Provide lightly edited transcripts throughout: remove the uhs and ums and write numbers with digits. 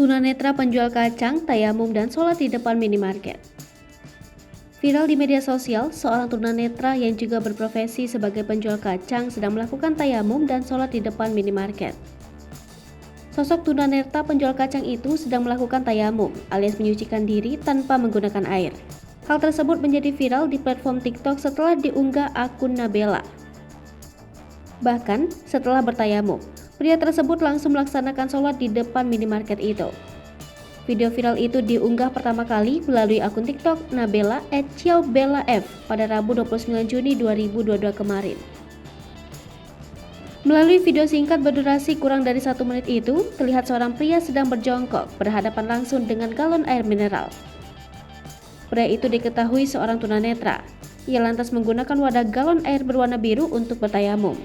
Tunanetra penjual kacang, tayamum, dan sholat di depan minimarket. Viral di media sosial, seorang tunanetra yang juga berprofesi sebagai penjual kacang sedang melakukan tayamum dan sholat di depan minimarket. Sosok tunanetra penjual kacang itu sedang melakukan tayamum, alias menyucikan diri tanpa menggunakan air. Hal tersebut menjadi viral di platform TikTok setelah diunggah akun Nabela. Bahkan, setelah bertayamum, pria tersebut langsung melaksanakan sholat di depan minimarket itu. Video viral itu diunggah pertama kali melalui akun TikTok Nabela @ciaobellaf pada Rabu 29 Juni 2022 kemarin. Melalui video singkat berdurasi kurang dari 1 menit itu, terlihat seorang pria sedang berjongkok berhadapan langsung dengan galon air mineral. Pria itu diketahui seorang tunanetra. Ia lantas menggunakan wadah galon air berwarna biru untuk bertayamum.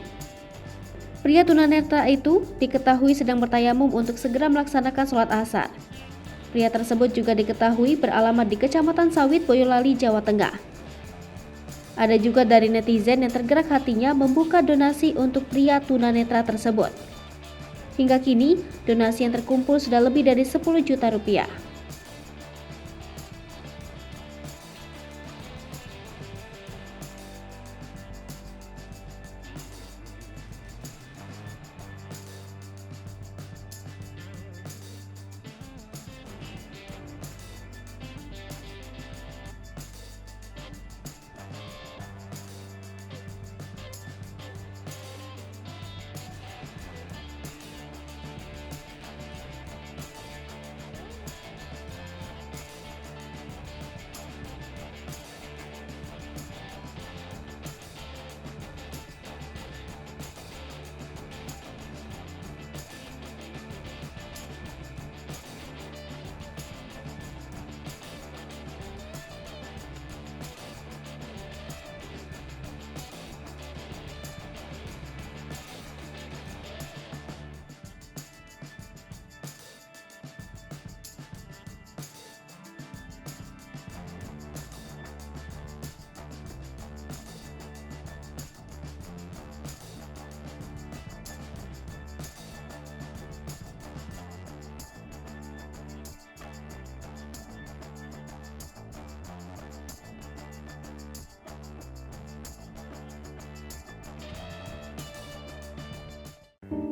Pria tunanetra itu diketahui sedang bertayamum untuk segera melaksanakan sholat asar. Pria tersebut juga diketahui beralamat di Kecamatan Sawit, Boyolali, Jawa Tengah. Ada juga dari netizen yang tergerak hatinya membuka donasi untuk pria tunanetra tersebut. Hingga kini, donasi yang terkumpul sudah lebih dari 10 juta rupiah.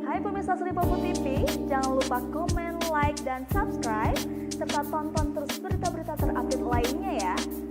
Hai pemirsa Sri Popo TV, jangan lupa komen, like, dan subscribe, serta tonton terus berita-berita terupdate lainnya